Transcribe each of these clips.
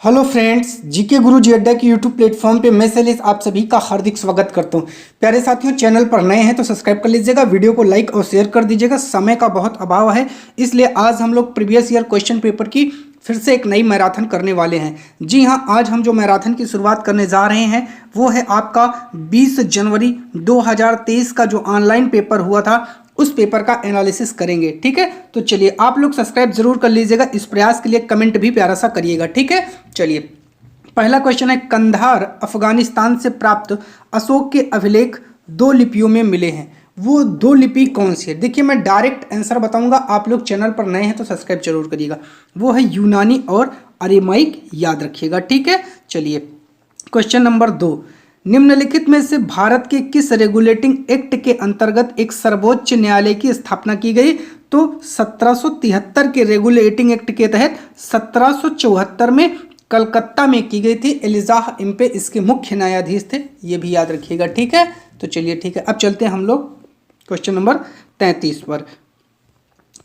Hello friends, GK गुरु जी अड्डा के YouTube platform पे मैं शैलेश आप सभी का हार्दिक स्वागत करता हूं। प्यारे साथियों, चैनल पर नए हैं तो सब्सक्राइब कर लीजिएगा, वीडियो को लाइक और शेयर कर दीजिएगा। समय का बहुत अभाव है, इसलिए आज हम लोग प्रीवियस ईयर क्वेश्चन पेपर की फिर से एक नई मैराथन करने वाले हैं। जी हाँ, आज हम जो मैराथन की शुरुआत करने जा रहे हैं वो है आपका 20 जनवरी 2023 का जो ऑनलाइन पेपर हुआ था उस पेपर का एनालिसिस करेंगे। ठीक है, तो चलिए आप लोग सब्सक्राइब जरूर कर लीजिएगा। इस प्रयास के लिए कमेंट भी प्यारा सा करिएगा। ठीक है, चलिए पहला क्वेश्चन है, कंधार अफगानिस्तान से प्राप्त अशोक के अभिलेख दो लिपियों में मिले हैं, वो दो लिपि कौन सी है? देखिए मैं डायरेक्ट आंसर बताऊंगा, आप लोग चैनल पर नए हैं तो सब्सक्राइब जरूर करिएगा। वो है यूनानी और अरेमाइक, याद रखिएगा। ठीक है, चलिए क्वेश्चन नंबर 2, निम्नलिखित में से भारत के किस रेगुलेटिंग एक्ट के अंतर्गत एक सर्वोच्च न्यायालय की स्थापना की गई? तो 1773 के रेगुलेटिंग एक्ट के तहत 1774 में कलकत्ता में की गई थी। एलिजाह इम्पे इसके मुख्य न्यायाधीश थे, ये भी याद रखिएगा। ठीक है, तो चलिए ठीक है, अब चलते हैं हम लोग क्वेश्चन नंबर 33 पर।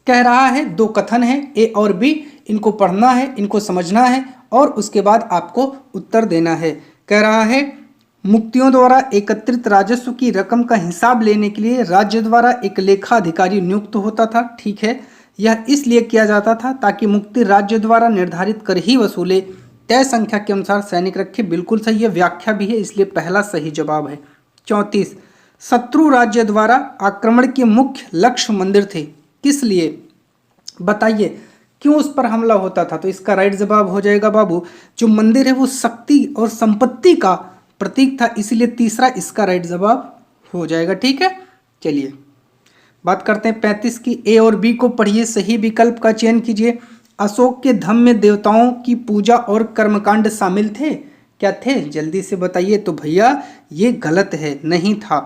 कह रहा है दो कथन है ए और बी, इनको पढ़ना है, इनको समझना है और उसके बाद आपको उत्तर देना है। कह रहा है मुक्तियों द्वारा एकत्रित राजस्व की रकम का हिसाब लेने के लिए राज्य द्वारा एक लेखा अधिकारी नियुक्त होता था। ठीक है, यह इसलिए किया जाता था ताकि मुक्ति राज्य द्वारा निर्धारित कर ही वसूले, तय संख्या के अनुसार सैनिक रखे। बिल्कुल सही है, व्याख्या भी है, इसलिए पहला सही जवाब है। 34, शत्रु राज्य द्वारा आक्रमण के मुख्य लक्ष्य मंदिर थे, किस लिए? बताइए क्यों उस पर हमला होता था? तो इसका राइट जवाब हो जाएगा बाबू, जो मंदिर है वो शक्ति और संपत्ति का प्रतीक था, इसलिए तीसरा इसका राइट जवाब हो जाएगा। ठीक है, चलिए बात करते हैं 35 की। ए और बी को पढ़िए, सही विकल्प का चयन कीजिए। अशोक के धम्म में देवताओं की पूजा और कर्मकांड शामिल थे, क्या थे? जल्दी से बताइए। तो भैया ये गलत है, नहीं था।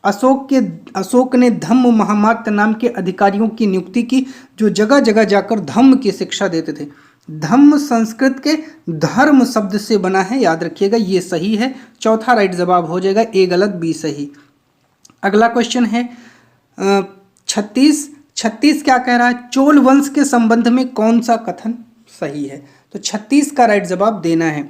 अशोक ने धम्म महामात्र नाम के अधिकारियों की नियुक्ति की, जो जगह जगह जाकर धम्म की शिक्षा देते थे। धम्म संस्कृत के धर्म शब्द से बना है, याद रखिएगा, ये सही है। चौथा राइट जवाब हो जाएगा, ए गलत बी सही। अगला क्वेश्चन है 36 क्या कह रहा है? चोल वंश के संबंध में कौन सा कथन सही है? तो 36 का राइट जवाब देना है।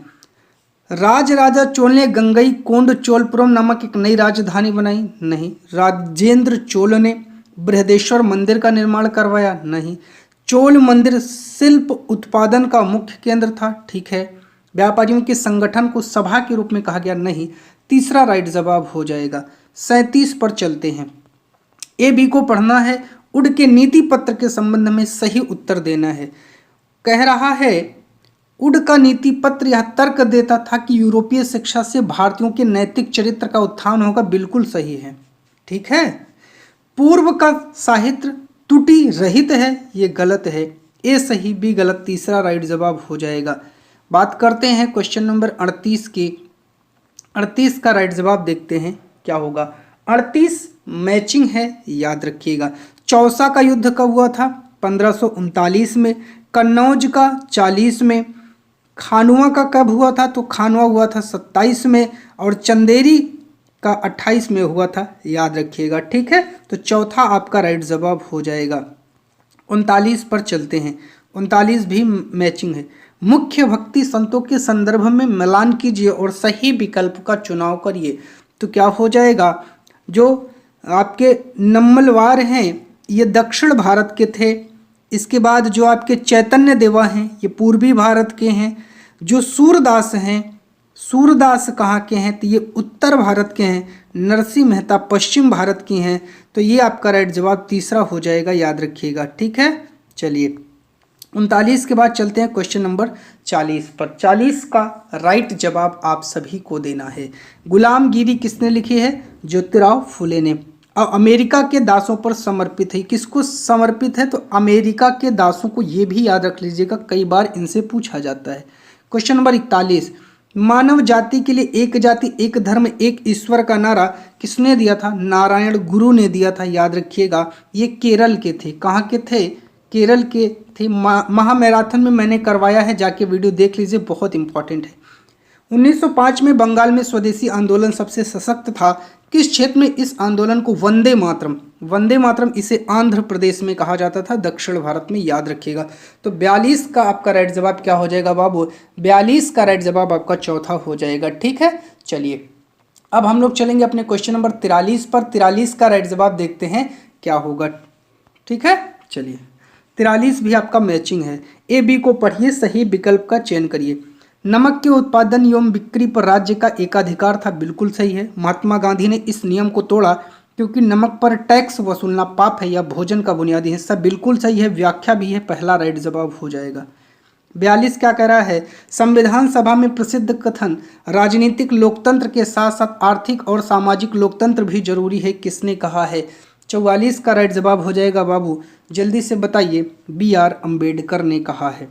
राजा चोल ने गंगई कोंड चोलपुरम नामक एक नई राजधानी बनाई, नहीं। राजेंद्र चोल ने बृहदेश्वर मंदिर का निर्माण करवाया, नहीं। चोल मंदिर शिल्प उत्पादन का मुख्य केंद्र था, ठीक है। व्यापारियों के संगठन को सभा के रूप में कहा गया, नहीं। तीसरा राइट जवाब हो जाएगा। 37 पर चलते हैं। ए बी को पढ़ना है, उड के नीति पत्र के संबंध में सही उत्तर देना है। कह रहा है उड का नीति पत्र यह तर्क देता था कि यूरोपीय शिक्षा से भारतीयों के नैतिक चरित्र का उत्थान होगा, बिल्कुल सही है। ठीक है, पूर्व का साहित्य त्रुटि रहित है, ये गलत है। ए सही बी गलत, तीसरा राइट जवाब हो जाएगा। बात करते हैं क्वेश्चन नंबर 38 की। 38 का राइट जवाब देखते हैं क्या होगा। 38 मैचिंग है, याद रखिएगा। चौसा का युद्ध कब हुआ था? 1539 में। कन्नौज का 40 में। खानुआ का कब हुआ था? तो खानुआ हुआ था 27 में। और चंदेरी का 28 में हुआ था, याद रखिएगा। ठीक है, तो चौथा आपका राइट जवाब हो जाएगा। 39 पर चलते हैं। 39 भी मैचिंग है। मुख्य भक्ति संतों के संदर्भ में मिलान कीजिए और सही विकल्प का चुनाव करिए। तो क्या हो जाएगा? जो आपके नम्मलवार हैं ये दक्षिण भारत के थे। इसके बाद जो आपके चैतन्य देवा हैं ये पूर्वी भारत के हैं। जो सूरदास हैं, सूरदास कहाँ के हैं? तो ये उत्तर भारत के हैं। नरसिंह मेहता पश्चिम भारत की हैं। तो ये आपका राइट जवाब तीसरा हो जाएगा, याद रखिएगा। ठीक है, चलिए 39 के बाद चलते हैं क्वेश्चन नंबर 40 पर। 40 का राइट जवाब आप सभी को देना है। गुलामगिरी किसने लिखी है? ज्योतिराव फुले ने। और अमेरिका के दासों पर समर्पित है, किसको समर्पित है? तो अमेरिका के दासों को, ये भी याद रख लीजिएगा, कई बार इनसे पूछा जाता है। क्वेश्चन नंबर 41, मानव जाति के लिए एक जाति एक धर्म एक ईश्वर का नारा किसने दिया था? नारायण गुरु ने दिया था, याद रखिएगा। ये केरल के थे। कहाँ के थे? केरल के थे। महामैराथन में मैंने करवाया है, जाके वीडियो देख लीजिए, बहुत इंपॉर्टेंट है। 1905 में बंगाल में स्वदेशी आंदोलन सबसे सशक्त था। किस क्षेत्र में इस आंदोलन को वंदे मातरम इसे आंध्र प्रदेश में कहा जाता था, दक्षिण भारत में, याद रखिएगा। तो 42 का आपका राइट जवाब क्या हो जाएगा बाबू? 42 का राइट जवाब आपका चौथा हो जाएगा। ठीक है, चलिए अब हम लोग चलेंगे अपने क्वेश्चन नंबर 43 पर। 43 का राइट जवाब देखते हैं क्या होगा। ठीक है, चलिए 43 भी आपका मैचिंग है। ए बी को पढ़िए, सही विकल्प का चयन करिए। नमक के उत्पादन एवं बिक्री पर राज्य का एकाधिकार था, बिल्कुल सही है। महात्मा गांधी ने इस नियम को तोड़ा क्योंकि नमक पर टैक्स वसूलना पाप है या भोजन का बुनियादी हिस्सा, बिल्कुल सही है। व्याख्या भी है, पहला राइट जवाब हो जाएगा। 42 क्या कह रहा है? संविधान सभा में प्रसिद्ध कथन राजनीतिक लोकतंत्र के साथ साथ आर्थिक और सामाजिक लोकतंत्र भी जरूरी है, किसने कहा है? 44 का राइट जवाब हो जाएगा बाबू, जल्दी से बताइए। BR अम्बेडकर ने कहा है।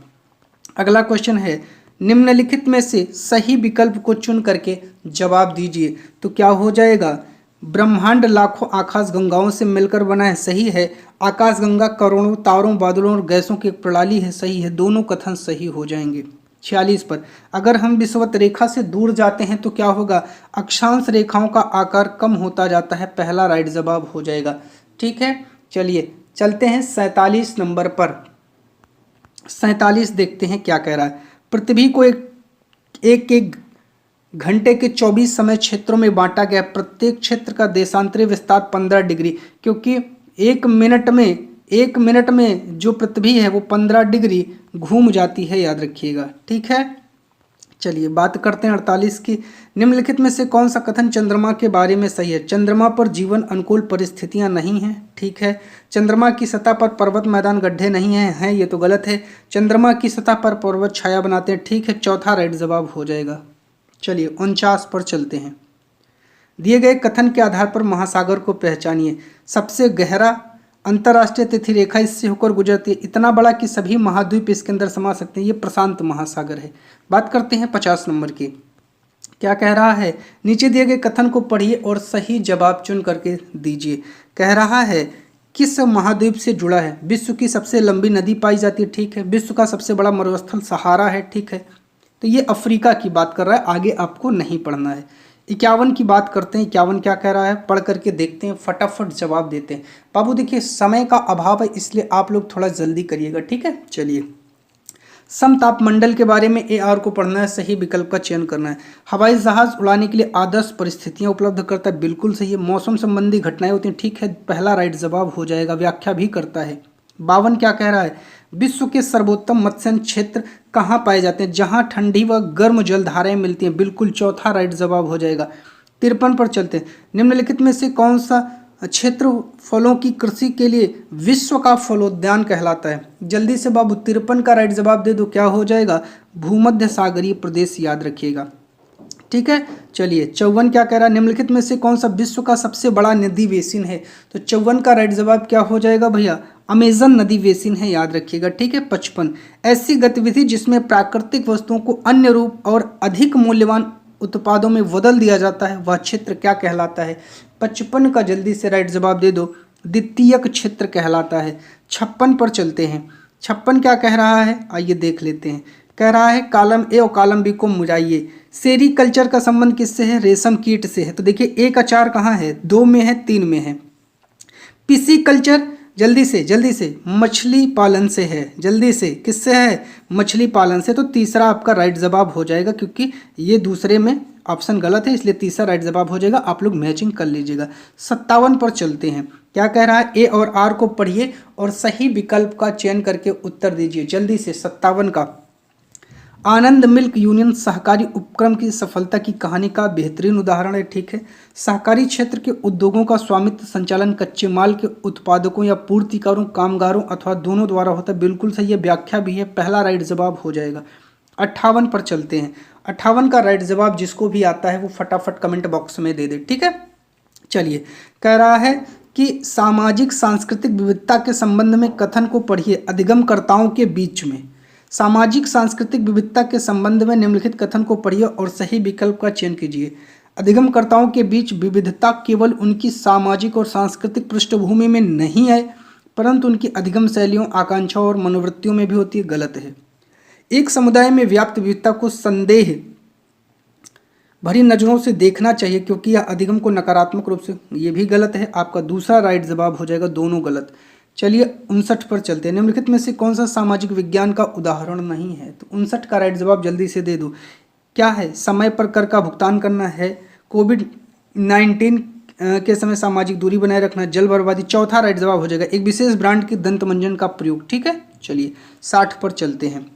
अगला क्वेश्चन है, निम्नलिखित में से सही विकल्प को चुन करके जवाब दीजिए। तो क्या हो जाएगा? ब्रह्मांड लाखों आकाश गंगाओं से मिलकर बना है, सही है। आकाश गंगा करोड़ों तारों, बादलों और गैसों की एक प्रणाली है, सही है। दोनों कथन सही हो जाएंगे। 46 पर, अगर हम विषुवत रेखा से दूर जाते हैं तो क्या होगा? अक्षांश रेखाओं का आकार कम होता जाता है, पहला राइट जवाब हो जाएगा। ठीक है, चलिए चलते हैं 47 नंबर पर। 47 देखते हैं क्या कह रहा है। पृथ्वी को एक घंटे के 24 समय क्षेत्रों में बांटा गया। प्रत्येक क्षेत्र का देशांतरी विस्तार 15 डिग्री, क्योंकि एक मिनट में जो पृथ्वी है वो 15 डिग्री घूम जाती है, याद रखिएगा। ठीक है, चलिए बात करते हैं 48 की। निम्नलिखित में से कौन सा कथन चंद्रमा के बारे में सही है? चंद्रमा पर जीवन अनुकूल परिस्थितियां नहीं हैं, ठीक है। चंद्रमा की सतह पर पर्वत मैदान गड्ढे नहीं हैं, ये तो गलत है। चंद्रमा की सतह पर पर्वत छाया बनाते हैं, ठीक है। चौथा राइट जवाब हो जाएगा। चलिए 49 पर चलते हैं। दिए गए कथन के आधार पर महासागर को पहचानिए। सबसे गहरा अंतर्राष्ट्रीय तिथि रेखा इससे होकर गुजरती है, इतना बड़ा कि सभी महाद्वीप इसके अंदर समा सकते हैं, ये प्रशांत महासागर है। बात करते हैं 50 नंबर की। क्या कह रहा है? नीचे दिए गए कथन को पढ़िए और सही जवाब चुन करके दीजिए। कह रहा है किस महाद्वीप से जुड़ा है? विश्व की सबसे लंबी नदी पाई जाती है, ठीक है। विश्व का सबसे बड़ा मरुस्थल सहारा है, ठीक है। तो ये अफ्रीका की बात कर रहा है, आगे आपको नहीं पढ़ना है। 51 की बात करते हैं। 51 क्या कह रहा है, पढ़ करके देखते हैं, फटाफट जवाब देते हैं। बाबू देखिए समय का अभाव है, इसलिए आप लोग थोड़ा जल्दी करिएगा, ठीक है। चलिए समतापमंडल के बारे में AR को पढ़ना है, सही विकल्प का चयन करना है। हवाई जहाज उड़ाने के लिए आदर्श परिस्थितियां उपलब्ध करता है, बिल्कुल सही है। मौसम संबंधी घटनाएं होती हैं, ठीक है, पहला राइट जवाब हो जाएगा। व्याख्या भी करता है। 52 क्या कह रहा है? विश्व के सर्वोत्तम मत्स्य क्षेत्र कहाँ पाए जाते हैं? जहाँ ठंडी व गर्म जलधाराएं मिलती हैं, बिल्कुल चौथा राइट जवाब हो जाएगा। 53 पर चलते हैं। निम्नलिखित में से कौन सा क्षेत्र फलों की कृषि के लिए विश्व का फलोद्यान कहलाता है? जल्दी से बाबू 53 का राइट जवाब दे दो, क्या हो जाएगा? भूमध्य सागरीय प्रदेश, याद रखिएगा, ठीक है। चलिए 54 क्या कह रहा है? निम्नलिखित में से कौन सा विश्व का सबसे बड़ा नदी बेसिन है? तो 54 का राइट जवाब क्या हो जाएगा भैया? अमेजन नदी बेसिन है, याद रखिएगा, ठीक है। 55 ऐसी गतिविधि जिसमें प्राकृतिक वस्तुओं को अन्य रूप और अधिक मूल्यवान उत्पादों में बदल दिया जाता है, वह क्षेत्र क्या कहलाता है? 55 का जल्दी से राइट जवाब दे दो, द्वितीयक क्षेत्र कहलाता है। 56 पर चलते हैं। 56 क्या कह रहा है, आइए देख लेते हैं। कह रहा है कॉलम ए और कॉलम बी को मिलाइए। सेरीकल्चर का संबंध किससे है? रेशम कीट से है। तो देखिए ए का 4 कहाँ है? 2 में है, 3 में है। पिसीकल्चर जल्दी से मछली पालन से है। जल्दी से किससे है? मछली पालन से। तो तीसरा आपका राइट जवाब हो जाएगा, क्योंकि ये दूसरे में ऑप्शन गलत है, इसलिए तीसरा राइट जवाब हो जाएगा। आप लोग मैचिंग कर लीजिएगा। 57 पर चलते हैं। क्या कह रहा है? ए और आर को पढ़िए और सही विकल्प का चयन करके उत्तर दीजिए जल्दी से। 57 का आनंद मिल्क यूनियन सहकारी उपक्रम की सफलता की कहानी का बेहतरीन उदाहरण है, ठीक है। सहकारी क्षेत्र के उद्योगों का स्वामित्व संचालन कच्चे माल के उत्पादकों या पूर्तिकारों, कामगारों अथवा दोनों द्वारा होता है, बिल्कुल सही है। व्याख्या भी है, पहला राइट जवाब हो जाएगा। 58 पर चलते हैं। 58 का राइट जवाब जिसको भी आता है वो फटाफट कमेंट बॉक्स में दे दे, ठीक है। चलिए कह रहा है कि सामाजिक सांस्कृतिक विविधता के संबंध में कथन को पढ़िए अधिगमकर्ताओं के बीच में। सामाजिक सांस्कृतिक विविधता के संबंध में निम्नलिखित कथन को पढ़िए और सही विकल्प का चयन कीजिए। अधिगमकर्ताओं के बीच विविधता केवल उनकी सामाजिक और सांस्कृतिक पृष्ठभूमि में नहीं है, परंतु उनकी अधिगम शैलियों, आकांक्षाओं और मनोवृत्तियों में भी होती है, गलत है। एक समुदाय में व्याप्त विविधता को संदेह भरी नज़रों से देखना चाहिए क्योंकि यह अधिगम को नकारात्मक रूप से, ये भी गलत है। आपका दूसरा राइट जवाब हो जाएगा, दोनों गलत। चलिए 59 पर चलते हैं। निम्नलिखित में से कौन सा सामाजिक विज्ञान का उदाहरण नहीं है? तो 59 का राइट जवाब जल्दी से दे दो। क्या है? समय पर कर का भुगतान करना है, कोविड-19 के समय सामाजिक दूरी बनाए रखना, जल बर्बादी। चौथा राइट जवाब हो जाएगा एक विशेष ब्रांड की दंत मंजन का प्रयोग। ठीक है, चलिए 60 पर चलते हैं।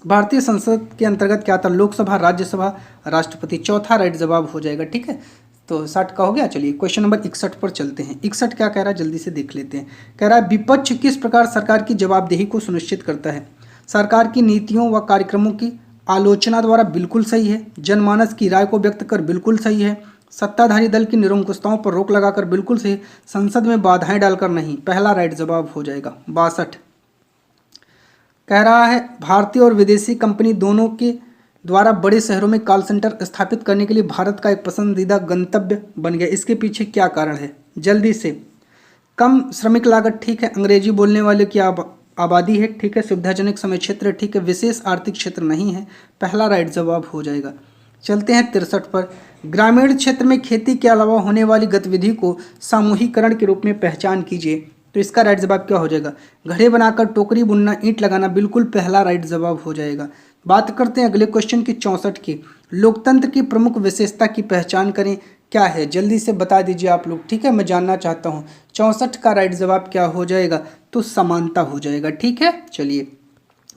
भारतीय संसद के अंतर्गत क्या आता? लोकसभा, राज्यसभा, राष्ट्रपति। चौथा राइट जवाब हो जाएगा। ठीक है, तो 60 का हो गया। चलिए क्वेश्चन नंबर 61 पर चलते हैं। 61 क्या कह रहा है जल्दी से देख लेते हैं। कह रहा है विपक्ष किस प्रकार सरकार की जवाबदेही को सुनिश्चित करता है? सरकार की नीतियों व कार्यक्रमों की आलोचना द्वारा बिल्कुल सही है। जनमानस की राय को व्यक्त कर बिल्कुल सही है। सत्ताधारी दल की निरंकुशताओं पर रोक लगाकर बिल्कुल सही। संसद में बाधाएं डालकर नहीं। पहला राइट जवाब हो जाएगा। 62 कह रहा है भारतीय और विदेशी कंपनी दोनों के द्वारा बड़े शहरों में कॉल सेंटर स्थापित करने के लिए भारत का एक पसंदीदा गंतव्य बन गया। इसके पीछे क्या कारण है? जल्दी से। कम श्रमिक लागत, ठीक है। अंग्रेजी बोलने वाले की आबादी है, ठीक है। सुविधाजनक समय क्षेत्र, ठीक है। विशेष आर्थिक क्षेत्र नहीं है। पहला राइट जवाब हो जाएगा। चलते हैं 63 पर। ग्रामीण क्षेत्र में खेती के अलावा होने वाली गतिविधि को सामूहिकरण के रूप में पहचान कीजिए। तो इसका राइट जवाब क्या हो जाएगा? घड़े बनाकर, टोकरी बुनना, ईंट लगाना। बिल्कुल पहला राइट जवाब हो जाएगा। बात करते हैं अगले क्वेश्चन की 64 की। लोकतंत्र की प्रमुख विशेषता की पहचान करें। क्या है? जल्दी से बता दीजिए आप लोग, ठीक है, मैं जानना चाहता हूँ। 64 का राइट जवाब क्या हो जाएगा? तो समानता हो जाएगा। ठीक है, चलिए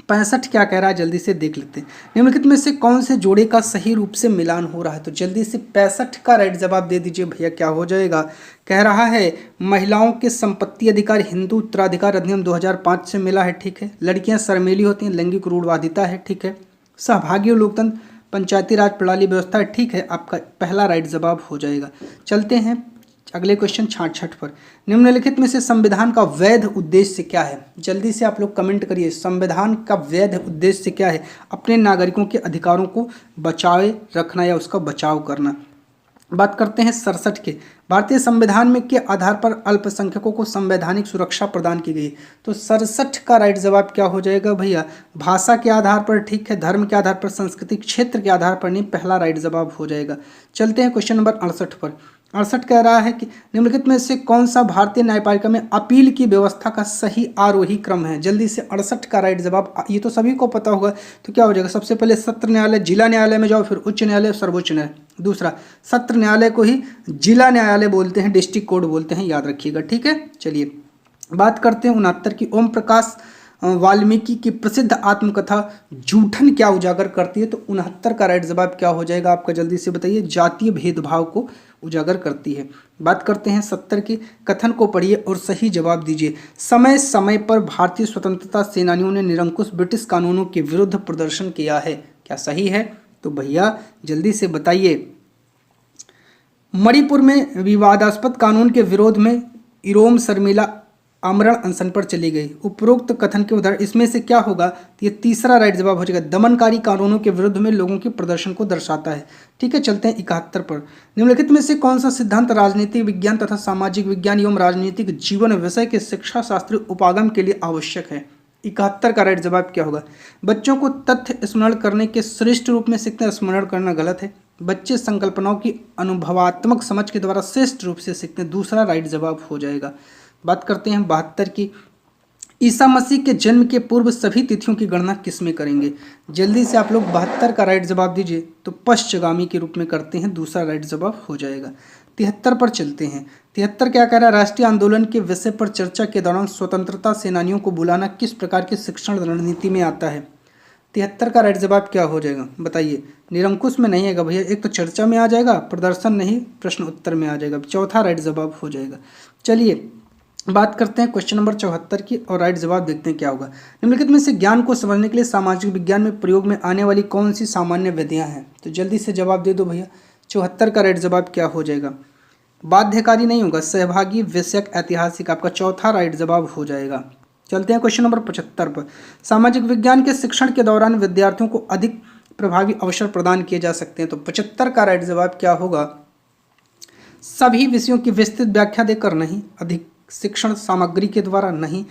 65 क्या कह रहा है जल्दी से देख लेते हैं। निम्नलिखित में से कौन से जोड़े का सही रूप से मिलान हो रहा है? तो जल्दी से 65 का राइट जवाब दे दीजिए भैया, क्या हो जाएगा? कह रहा है महिलाओं के संपत्ति अधिकार हिंदू उत्तराधिकार अधिनियम 2005 से मिला है, ठीक है। लड़कियां शर्मीली होती हैं, लैंगिक रूढ़वादिता है, ठीक है। सहभागी लोकतंत्र, पंचायती राज प्रणाली व्यवस्था है, ठीक है। आपका पहला राइट जवाब हो जाएगा। चलते हैं अगले क्वेश्चन 66 पर। निम्नलिखित में से संविधान का वैध उद्देश्य क्या है? जल्दी से आप लोग कमेंट करिए, संविधान का वैध उद्देश्य क्या है? अपने नागरिकों के अधिकारों को बचाए रखना या उसका बचाव करना। बात करते हैं 67 के। भारतीय संविधान में के आधार पर अल्पसंख्यकों को संवैधानिक सुरक्षा प्रदान की गई। तो 67 का राइट जवाब क्या हो जाएगा भैया? भाषा के आधार पर, ठीक है। धर्म के आधार पर, सांस्कृतिक क्षेत्र के आधार पर नहीं। पहला राइट जवाब हो जाएगा। चलते हैं क्वेश्चन नंबर 68 पर। 68 कह रहा है कि निम्नलिखित में से कौन सा भारतीय न्यायपालिका में अपील की व्यवस्था का सही आरोही क्रम है? जल्दी से 68 का राइट जवाब, ये तो सभी को पता होगा। तो क्या हो जाएगा? सबसे पहले सत्र न्यायालय, जिला न्यायालय में जाओ, फिर उच्च न्यायालय, सर्वोच्च न्यायालय। दूसरा, सत्र न्यायालय को ही जिला न्यायालय बोलते हैं, डिस्ट्रिक्ट कोर्ट बोलते हैं, याद रखिएगा, ठीक है। चलिए बात करते हैं 69 की। ओम प्रकाश वाल्मीकि की प्रसिद्ध आत्मकथा जूठन क्या उजागर करती है? तो 69 का राइट जवाब क्या हो जाएगा आपका? जल्दी से बताइए। जातीय भेदभाव को उजागर करती है। बात करते हैं 70 की। कथन को पढ़िए और सही जवाब दीजिए। समय समय पर भारतीय स्वतंत्रता सेनानियों ने निरंकुश ब्रिटिश कानूनों के विरुद्ध प्रदर्शन किया है। क्या सही है? तो भैया जल्दी से बताइए। मणिपुर में विवादास्पद कानून के विरोध में इरोम शर्मिला आमरण अनशन पर चली गई। उपरोक्त कथन के उदाहरण इसमें से क्या होगा? तो ये तीसरा राइट जवाब हो जाएगा। दमनकारी कानूनों के विरुद्ध में लोगों के प्रदर्शन को दर्शाता है, ठीक है। चलते हैं 71 पर। निम्नलिखित में से कौन सा सिद्धांत राजनीतिक विज्ञान तथा सामाजिक विज्ञान एवं राजनीतिक जीवन विषय के शिक्षा शास्त्रीय उपागम के लिए आवश्यक है? 71 का राइट जवाब क्या होगा? बच्चों को तथ्य स्मरण करने के श्रेष्ठ रूप में सीखते हैं। स्मरण करना गलत है। बच्चे संकल्पनाओं की अनुभवात्मक समझ के द्वारा श्रेष्ठ रूप से सीखते हैं। दूसरा राइट जवाब हो जाएगा। बात करते हैं 72 की। ईसा मसीह के जन्म के पूर्व सभी तिथियों की गणना किस में करेंगे? जल्दी से आप लोग 72 का राइट जवाब दीजिए। तो पश्चगामी के रूप में करते हैं। दूसरा राइट जवाब हो जाएगा। 73 पर चलते हैं। 73 क्या कह रहा है? राष्ट्रीय आंदोलन के विषय पर चर्चा के दौरान स्वतंत्रता सेनानियों को बुलाना किस प्रकार की शिक्षण रणनीति में आता है? 73 का राइट जवाब क्या हो जाएगा बताइए? निरंकुश में नहीं आएगा भैया। एक तो चर्चा में आ जाएगा, प्रदर्शन नहीं, प्रश्न उत्तर में आ जाएगा। चौथा राइट जवाब हो जाएगा। चलिए बात करते हैं क्वेश्चन नंबर 74 की और राइट जवाब देखते हैं क्या होगा। निम्नलिखित में से ज्ञान को समझने के लिए सामाजिक विज्ञान में प्रयोग में आने वाली कौन सी सामान्य विधियां हैं? तो जल्दी से जवाब दे दो भैया। 74 का राइट जवाब क्या हो जाएगा? बाध्यकारी नहीं होगा, सहभागी, विषयक, ऐतिहासिक। आपका चौथा राइट जवाब हो जाएगा। चलते हैं क्वेश्चन नंबर 75 पर। सामाजिक विज्ञान के शिक्षण के दौरान विद्यार्थियों को अधिक प्रभावी अवसर प्रदान किए जा सकते हैं। तो 75 का राइट जवाब क्या होगा? सभी विषयों की विस्तृत व्याख्या देकर नहीं, अधिक शिक्षण सामग्री के द्वारा नहीं,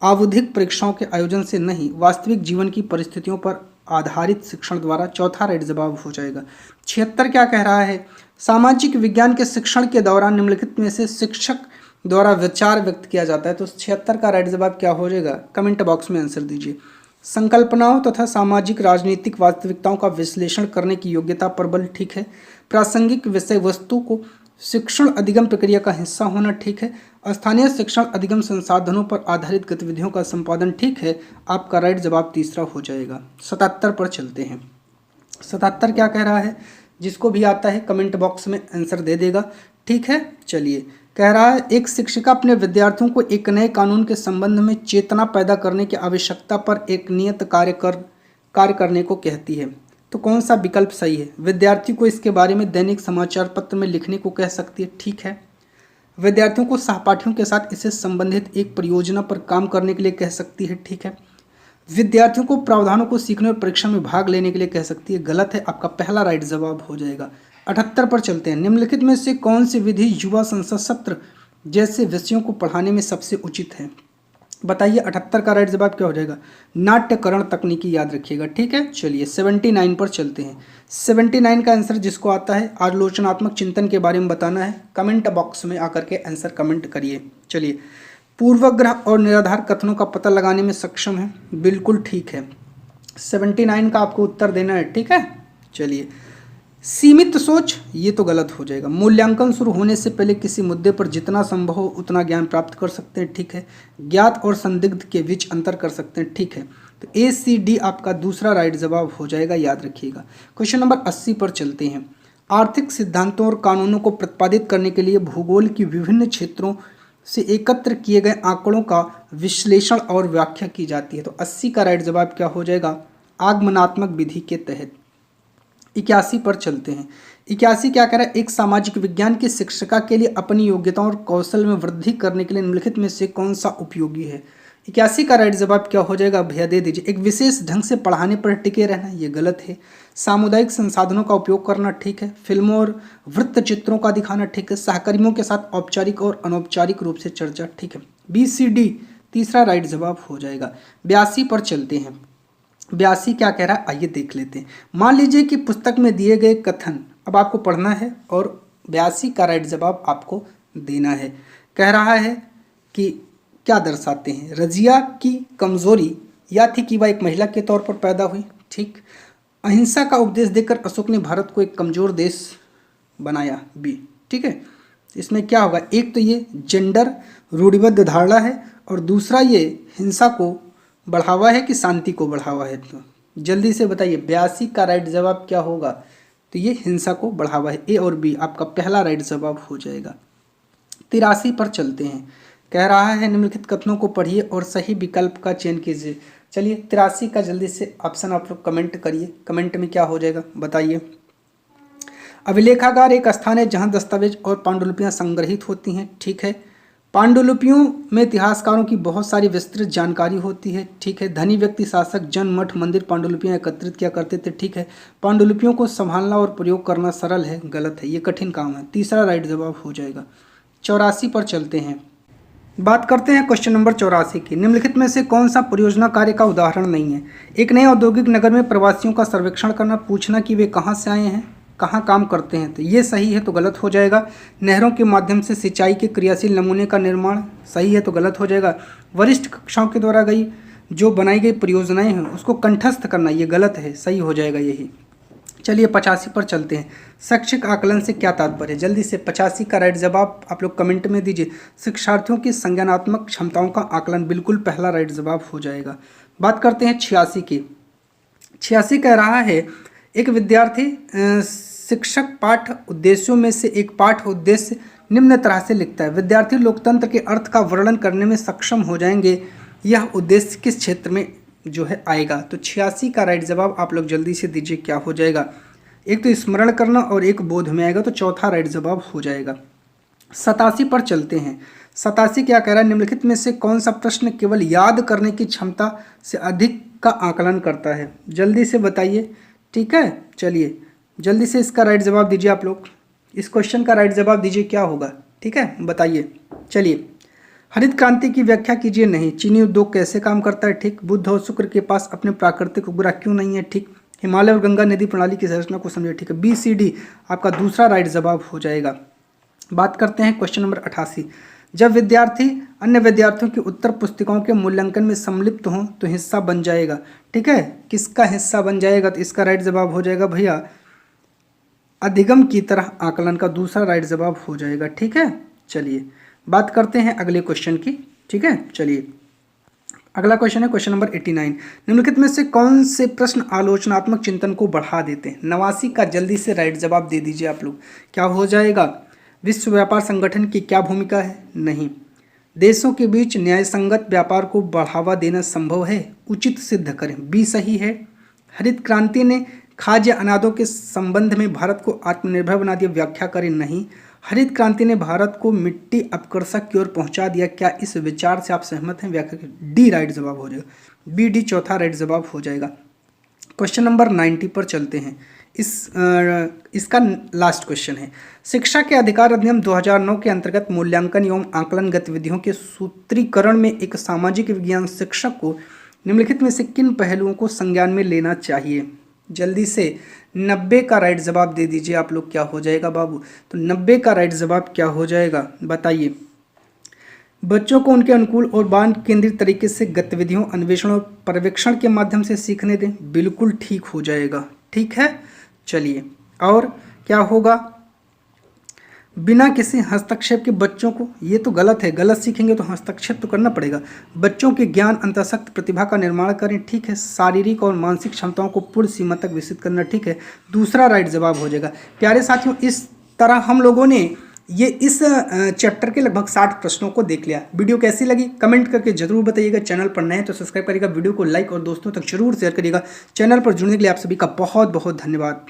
आवधिक परीक्षाओं के आयोजन से नहीं, वास्तविक जीवन की परिस्थितियों पर आधारित शिक्षण द्वारा, चौथा राइट जवाब हो जाएगा। 76 क्या कह रहा है, सामाजिक विज्ञान के शिक्षण के दौरान निम्नलिखित में से शिक्षक द्वारा विचार व्यक्त किया जाता है। तो 76 का राइट जवाब क्या हो जाएगा, कमेंट बॉक्स में आंसर दीजिए। संकल्पनाओं तथा सामाजिक राजनीतिक वास्तविकताओं का विश्लेषण करने की योग्यता पर बल, ठीक है। प्रासंगिक विषय वस्तु को शिक्षण अधिगम प्रक्रिया का हिस्सा होना, ठीक है। स्थानीय शिक्षण अधिगम संसाधनों पर आधारित गतिविधियों का संपादन, ठीक है। आपका राइट जवाब तीसरा हो जाएगा। 77 पर चलते हैं। 77 क्या कह रहा है, जिसको भी आता है कमेंट बॉक्स में आंसर दे देगा, ठीक है। चलिए, कह रहा है एक शिक्षिका अपने विद्यार्थियों को एक नए कानून के संबंध में चेतना पैदा करने की आवश्यकता पर एक नियत कार्य करने को कहती है। तो कौन सा विकल्प सही है, विद्यार्थी को इसके बारे में दैनिक समाचार पत्र में लिखने को कह सकती है, ठीक है। विद्यार्थियों को सहपाठियों के साथ इससे संबंधित एक परियोजना पर काम करने के लिए कह सकती है, ठीक है। विद्यार्थियों को प्रावधानों को सीखने और परीक्षा में भाग लेने के लिए कह सकती है, गलत है। आपका पहला राइट जवाब हो जाएगा। 78 पर चलते हैं। निम्नलिखित में से कौन सी विधि युवा संसद सत्र जैसे विषयों को पढ़ाने में सबसे उचित है, बताइए। 78 का राइट जवाब क्या हो जाएगा, नाट्यकरण तकनीकी, याद रखिएगा, ठीक है। चलिए 79 पर चलते हैं। 79 का आंसर जिसको आता है आलोचनात्मक चिंतन के बारे में बताना है, कमेंट बॉक्स में आकर के आंसर कमेंट करिए। चलिए, पूर्वाग्रह और निराधार कथनों का पता लगाने में सक्षम है, बिल्कुल ठीक है। 79 का आपको उत्तर देना है, ठीक है। चलिए, सीमित सोच, ये तो गलत हो जाएगा। मूल्यांकन शुरू होने से पहले किसी मुद्दे पर जितना संभव हो उतना ज्ञान प्राप्त कर सकते हैं, ठीक है। ज्ञात और संदिग्ध के बीच अंतर कर सकते हैं, ठीक है। तो ACD आपका दूसरा राइट जवाब हो जाएगा, याद रखिएगा। क्वेश्चन नंबर 80 पर चलते हैं। आर्थिक सिद्धांतों और कानूनों को प्रतिपादित करने के लिए भूगोल की विभिन्न क्षेत्रों से एकत्र किए गए आंकड़ों का विश्लेषण और व्याख्या की जाती है। तो 80 का राइट जवाब क्या हो जाएगा, आगमनात्मक विधि के तहत। 81 पर चलते हैं। 81 क्या कह रहा है, एक सामाजिक विज्ञान की शिक्षिका के लिए अपनी योग्यताओं और कौशल में वृद्धि करने के लिए निम्नलिखित में से कौन सा उपयोगी है। 81 का राइट जवाब क्या हो जाएगा, भैया दे दीजिए। एक विशेष ढंग से पढ़ाने पर टिके रहना, ये गलत है। सामुदायिक संसाधनों का उपयोग करना, ठीक है। फिल्मों और वृत्त चित्रों का दिखाना, ठीक है। सहकर्मियों के साथ औपचारिक और अनौपचारिक रूप से चर्चा, ठीक है। BCD तीसरा राइट जवाब हो जाएगा। 82 पर चलते हैं। 82 क्या कह रहा है, आइए देख लेते हैं। मान लीजिए कि पुस्तक में दिए गए कथन अब आपको पढ़ना है और 82 का राइट जवाब आपको देना है। कह रहा है कि क्या दर्शाते हैं, रजिया की कमजोरी या थी कि वह एक महिला के तौर पर पैदा हुई, ठीक। अहिंसा का उपदेश देकर अशोक ने भारत को एक कमजोर देश बनाया, B, ठीक है। इसमें क्या होगा, एक तो ये जेंडर रूढ़िबद्ध धारणा है और दूसरा ये हिंसा को बढ़ावा है कि शांति को बढ़ावा है। तो जल्दी से बताइए 82 का राइट जवाब क्या होगा, तो ये हिंसा को बढ़ावा है, A और B आपका पहला राइट जवाब हो जाएगा। 83 पर चलते हैं। कह रहा है निम्नलिखित कथनों को पढ़िए और सही विकल्प का चयन कीजिए। चलिए 83 का जल्दी से ऑप्शन आप लोग कमेंट करिए, कमेंट में क्या हो जाएगा बताइए। अभिलेखागार एक स्थान है जहाँ दस्तावेज और पांडुलिपियाँ संग्रहित होती हैं, ठीक है। पांडुलिपियों में इतिहासकारों की बहुत सारी विस्तृत जानकारी होती है, ठीक है। धनी व्यक्ति, शासक, जन, मठ, मंदिर पांडुलिपियां एकत्रित किया करते थे, ठीक है। पांडुलिपियों को संभालना और प्रयोग करना सरल है, गलत है, ये कठिन काम है। तीसरा राइट जवाब हो जाएगा। 84 पर चलते हैं। बात करते हैं क्वेश्चन नंबर 84 की। निम्नलिखित में से कौन सा परियोजना कार्य का उदाहरण नहीं है। एक नए औद्योगिक नगर में प्रवासियों का सर्वेक्षण करना, पूछना कि वे कहाँ से आए हैं, कहाँ काम करते हैं, तो ये सही है तो गलत हो जाएगा। नहरों के माध्यम से सिंचाई के क्रियाशील नमूने का निर्माण, सही है तो गलत हो जाएगा। वरिष्ठ कक्षाओं के द्वारा जो बनाई गई परियोजनाएं हैं उसको कंठस्थ करना, ये गलत है, सही हो जाएगा यही। चलिए 85 पर चलते हैं। शैक्षिक आकलन से क्या तात्पर्य, जल्दी से 85 का राइट जवाब आप लोग कमेंट में दीजिए। शिक्षार्थियों की संज्ञानात्मक क्षमताओं का आकलन, बिल्कुल पहला राइट जवाब हो जाएगा। बात करते हैं 86 की। 86 कह रहा है एक विद्यार्थी शिक्षक पाठ उद्देश्यों में से एक पाठ उद्देश्य निम्न तरह से लिखता है। विद्यार्थी लोकतंत्र के अर्थ का वर्णन करने में सक्षम हो जाएंगे, यह उद्देश्य किस क्षेत्र में जो है आएगा। तो 86 का राइट जवाब आप लोग जल्दी से दीजिए, क्या हो जाएगा। एक तो स्मरण करना और एक बोध में आएगा, तो चौथा राइट जवाब हो जाएगा। 87 पर चलते हैं। 87 क्या कह रहा है, निम्नलिखित में से कौन सा प्रश्न केवल याद करने की क्षमता से अधिक का आकलन करता है, जल्दी से बताइए, ठीक है। चलिए जल्दी से इसका राइट जवाब दीजिए आप लोग, इस क्वेश्चन का राइट जवाब दीजिए, क्या होगा, ठीक है बताइए। चलिए हरित क्रांति की व्याख्या कीजिए। नहीं। चीनी उद्योग कैसे काम करता है? ठीक। बुध और शुक्र के पास अपने प्राकृतिक उपग्रह क्यों नहीं है? ठीक। हिमालय और गंगा नदी प्रणाली की संरचना को समझिए। ठीक है। बी सी डी आपका दूसरा राइट जवाब हो जाएगा। बात करते हैं क्वेश्चन नंबर 88। जब विद्यार्थी अन्य विद्यार्थियों की उत्तर पुस्तिकाओं के मूल्यांकन में सम्मिलित हों तो हिस्सा बन जाएगा। ठीक है। किसका हिस्सा बन जाएगा? तो इसका राइट जवाब हो जाएगा भैया अधिगम की तरह आकलन का दूसरा राइट जवाब हो जाएगा। ठीक है। चलिए बात करते हैं अगले क्वेश्चन की। ठीक है। चलिए अगला क्वेश्चन है क्वेश्चन नंबर 89। निम्नलिखित में से कौन से प्रश्न आलोचनात्मक चिंतन को बढ़ा देते हैं? 89 का जल्दी से राइट जवाब दे दीजिए आप लोग। क्या हो जाएगा? विश्व व्यापार संगठन की क्या भूमिका है? नहीं। देशों के बीच न्यायसंगत व्यापार को बढ़ावा देना संभव है? उचित सिद्ध करें। बी सही है। हरित क्रांति ने खाद्य अनाजों के संबंध में भारत को आत्मनिर्भर बना दिया। व्याख्या करें। नहीं। हरित क्रांति ने भारत को मिट्टी अपकृषक की ओर पहुंचा दिया। क्या इस विचार से आप सहमत हैं? व्याख्या करें। डी राइट जवाब हो जाएगा। बी डी चौथा राइट जवाब हो जाएगा। क्वेश्चन नंबर 90 पर चलते हैं। इसका लास्ट क्वेश्चन है। शिक्षा के अधिकार अधिनियम 2009 के अंतर्गत मूल्यांकन एवं आकलन गतिविधियों के सूत्रीकरण में एक सामाजिक विज्ञान शिक्षक को निम्नलिखित में से किन पहलुओं को संज्ञान में लेना चाहिए? जल्दी से 90 का राइट जवाब दे दीजिए आप लोग। क्या हो जाएगा बाबू? तो 90 का राइट जवाब क्या हो जाएगा बताइए। बच्चों को उनके अनुकूल और बांध केंद्रित तरीके से गतिविधियों, अन्वेषण और पर्यवेक्षण के माध्यम से सीखने दें। बिल्कुल ठीक हो जाएगा। ठीक है। चलिए और क्या होगा? बिना किसी हस्तक्षेप के बच्चों को, ये तो गलत है, गलत सीखेंगे तो हस्तक्षेप तो करना पड़ेगा। बच्चों के ज्ञान अंतःशक्त प्रतिभा का निर्माण करें। ठीक है। शारीरिक और मानसिक क्षमताओं को पूर्ण सीमा तक विकसित करना। ठीक है। दूसरा राइट जवाब हो जाएगा। प्यारे साथियों, इस तरह हम लोगों ने ये इस चैप्टर के लगभग 60 प्रश्नों को देख लिया। वीडियो कैसी लगी कमेंट करके जरूर बताइएगा। चैनल पर नए हैं तो सब्सक्राइब करिएगा, वीडियो को लाइक और दोस्तों तक जरूर शेयर करिएगा। चैनल पर जुड़ने के लिए आप सभी का बहुत बहुत धन्यवाद।